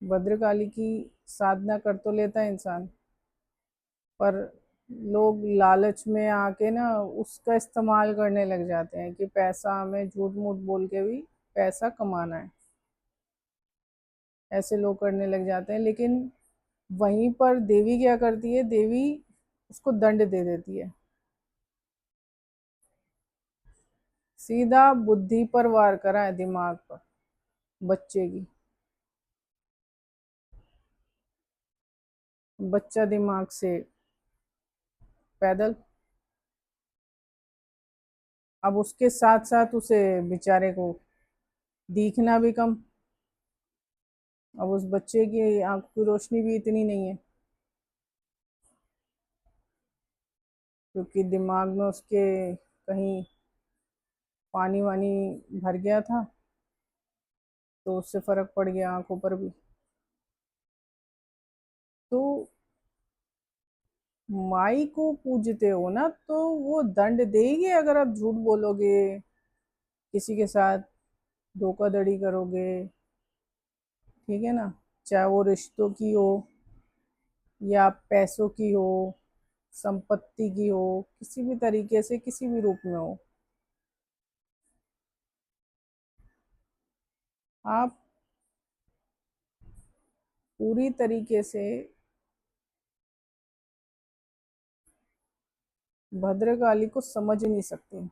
भद्रकाली की साधना कर तो लेता है इंसान, पर लोग लालच में आके ना उसका इस्तेमाल करने लग जाते हैं कि पैसा हमें झूठ मूठ बोल के भी पैसा कमाना है। ऐसे लोग करने लग जाते हैं, लेकिन वहीं पर देवी क्या करती है, देवी उसको दंड दे देती है। सीधा बुद्धि पर वार करा है, दिमाग पर, बच्चे की। बच्चा दिमाग से पैदल। अब उसके साथ साथ उसे बेचारे को दिखना भी कम। अब उस बच्चे की आंख की रोशनी भी इतनी नहीं है, क्योंकि दिमाग में उसके कहीं पानी वानी भर गया था, तो उससे फर्क पड़ गया आंखों पर भी। तो माई को पूजते हो ना, तो वो दंड देगी अगर आप झूठ बोलोगे, किसी के साथ धोखाधड़ी करोगे। ठीक है ना, चाहे वो रिश्तों की हो या पैसों की हो, संपत्ति की हो, किसी भी तरीके से किसी भी रूप में हो। आप पूरी तरीके से भद्रकाली को समझ नहीं सकते।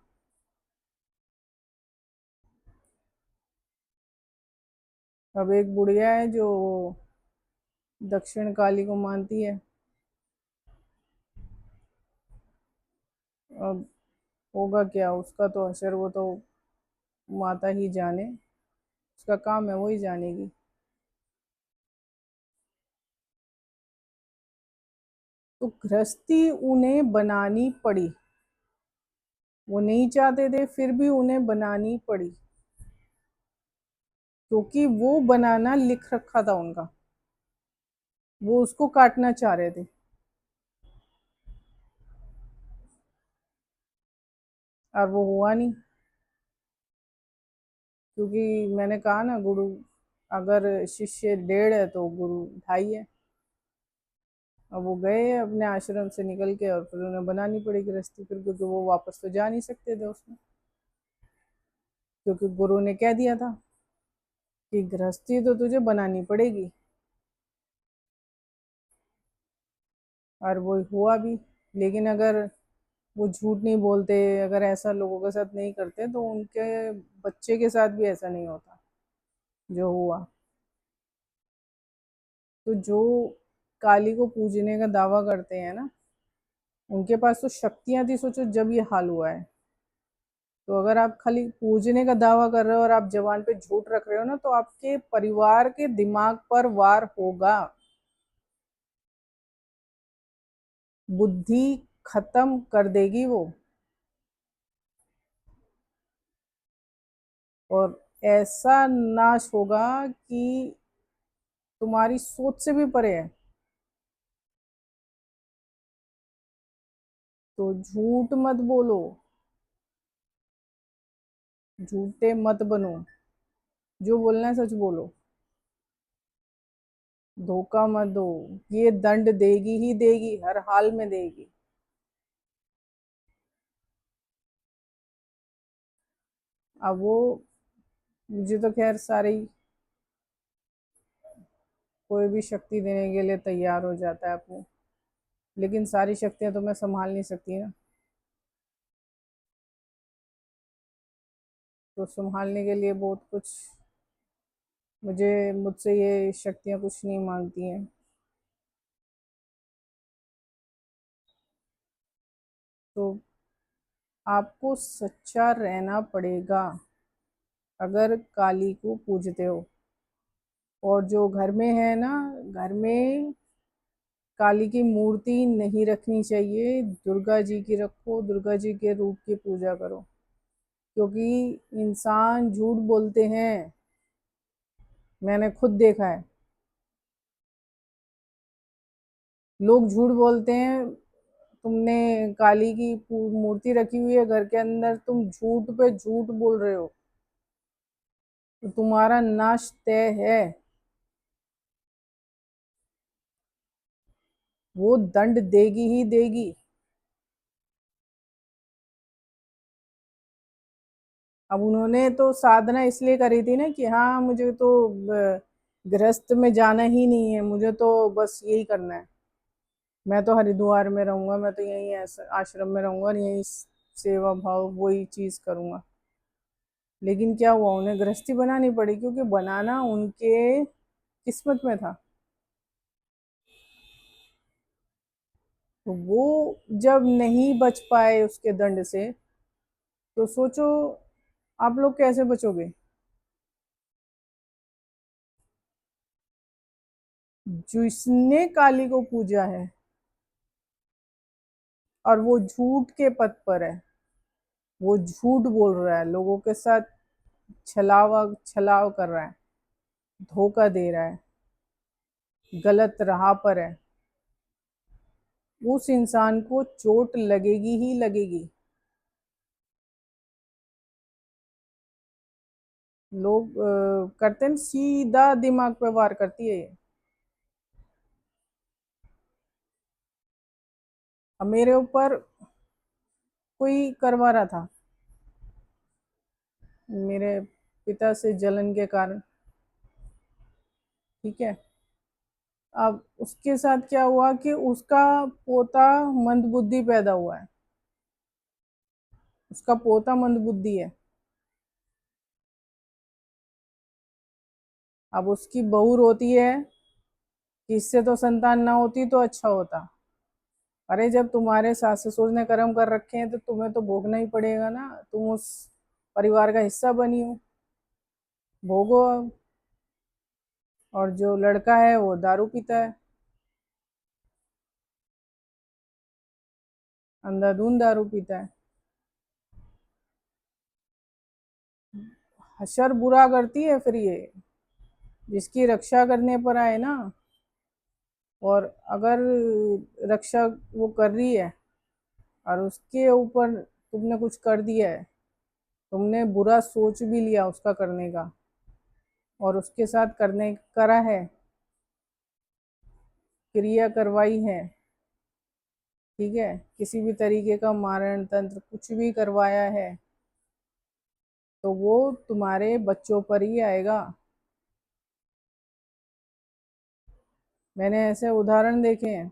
अब एक बुढ़िया है जो दक्षिण काली को मानती है। अब होगा क्या उसका तो असर, वो तो माता ही जाने, उसका काम है, वो ही जानेगी। तो गृहस्थी उन्हें बनानी पड़ी, वो नहीं चाहते थे फिर भी उन्हें बनानी पड़ी, क्योंकि वो बनाना लिख रखा था उनका, वो उसको काटना चाह रहे थे। और वो हुआ नहीं, क्योंकि मैंने कहा ना, गुरु अगर शिष्य 1.5 है तो गुरु 2.5 है। अब वो गए अपने आश्रम से निकल के, और फिर उन्हें बनानी पड़ी गृहस्थी फिर, क्योंकि वो वापस तो जा नहीं सकते थे उसमें, क्योंकि गुरु ने कह दिया था कि गृहस्थी तो तुझे बनानी पड़ेगी। और वो हुआ भी। लेकिन अगर वो झूठ नहीं बोलते, अगर ऐसा लोगों के साथ नहीं करते, तो उनके बच्चे के साथ भी ऐसा नहीं होता जो हुआ। तो जो काली को पूजने का दावा करते हैं ना, उनके पास तो शक्तियां थी, सोचो जब ये हाल हुआ है। तो अगर आप खाली पूजने का दावा कर रहे हो और आप जबान पे झूठ रख रहे हो ना, तो आपके परिवार के दिमाग पर वार होगा। बुद्धि खत्म कर देगी वो। और ऐसा नाश होगा कि तुम्हारी सोच से भी परे है। तो झूठ मत बोलो, झूठे मत बनो, जो बोलना है सच बोलो, धोखा मत दो। ये दंड देगी ही देगी, हर हाल में देगी। अब वो, मुझे तो खैर सारी, कोई भी शक्ति देने के लिए तैयार हो जाता है अपने, लेकिन सारी शक्तियां तो मैं संभाल नहीं सकती ना। तो संभालने के लिए बहुत कुछ, मुझसे ये शक्तियां कुछ नहीं मांगती हैं। तो आपको सच्चा रहना पड़ेगा अगर काली को पूजते हो। और जो घर में है ना, घर में काली की मूर्ति नहीं रखनी चाहिए, दुर्गा जी की रखो, दुर्गा जी के रूप की पूजा करो। क्योंकि इंसान झूठ बोलते हैं, मैंने खुद देखा है। लोग झूठ बोलते हैं, तुमने काली की मूर्ति रखी हुई है घर के अंदर, तुम झूठ पे झूठ बोल रहे हो, तो तुम्हारा नाश तय है। वो दंड देगी ही देगी। अब उन्होंने तो साधना इसलिए करी थी ना कि हाँ मुझे तो गृहस्थ में जाना ही नहीं है, मुझे तो बस यही करना है, मैं तो हरिद्वार में रहूंगा, मैं तो यहीं आश्रम में रहूंगा और यहीं सेवा भाव वही चीज करूंगा। लेकिन क्या हुआ, उन्हें गृहस्थी बनानी पड़ी क्योंकि बनाना उनके किस्मत में था। तो वो जब नहीं बच पाए उसके दंड से, तो सोचो आप लोग कैसे बचोगे। जिसने काली को पूजा है और वो झूठ के पथ पर है, वो झूठ बोल रहा है, लोगों के साथ छलाव कर रहा है, धोखा दे रहा है, गलत राह पर है, उस इंसान को चोट लगेगी ही लगेगी। लोग करते हैं, सीधा दिमाग पे वार करती है ये। अब मेरे ऊपर कोई करवा रहा था, मेरे पिता से जलन के कारण, ठीक है। अब उसके साथ क्या हुआ कि उसका पोता मंदबुद्धि पैदा हुआ है, उसका पोता मंदबुद्धि है। अब उसकी बहू रोती है कि इससे तो संतान ना होती तो अच्छा होता। अरे जब तुम्हारे सास ससुर ने कर्म कर रखे हैं तो तुम्हें तो भोगना ही पड़ेगा ना, तुम उस परिवार का हिस्सा बनी हो, भोगो अब। और जो लड़का है वो दारू पीता है, अंधाधुंध दारू पीता है। हशर बुरा करती है फिर ये, जिसकी रक्षा करने पर आए ना। और अगर रक्षा वो कर रही है और उसके ऊपर तुमने कुछ कर दिया है, तुमने बुरा सोच भी लिया उसका करने का और उसके साथ करने करा है, क्रिया करवाई है, ठीक है, किसी भी तरीके का मारण तंत्र कुछ भी करवाया है, तो वो तुम्हारे बच्चों पर ही आएगा। मैंने ऐसे उदाहरण देखे हैं।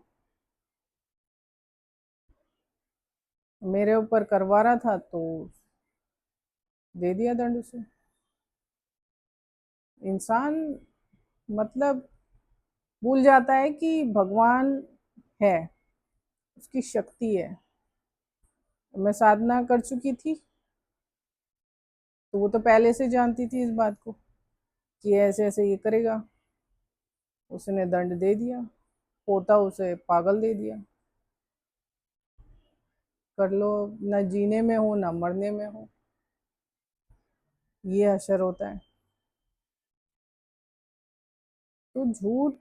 मेरे ऊपर करवा रहा था तो दे दिया दंड उसे। इंसान मतलब भूल जाता है कि भगवान है, उसकी शक्ति है। मैं साधना कर चुकी थी तो वो तो पहले से जानती थी इस बात को कि ऐसे ऐसे ये करेगा। उसने दंड दे दिया, पोता उसे पागल दे दिया। कर लो, न जीने में हो न मरने में हो, ये असर होता है। तो झूठ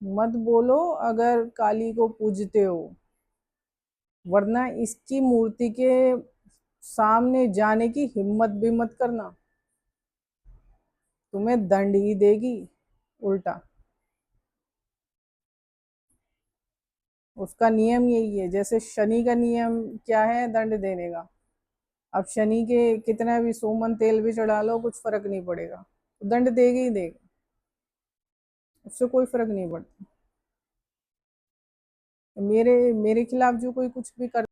मत बोलो अगर काली को पूजते हो, वरना इसकी मूर्ति के सामने जाने की हिम्मत भी मत करना, तुम्हें दंड ही देगी उल्टा। उसका नियम यही है, जैसे शनि का नियम क्या है, दंड देने का। अब शनि के कितना भी सोमन तेल भी चढ़ा लो कुछ फर्क नहीं पड़ेगा, दंड देगा ही देगा, उससे कोई फर्क नहीं पड़ता। मेरे मेरे खिलाफ जो कोई कुछ भी कर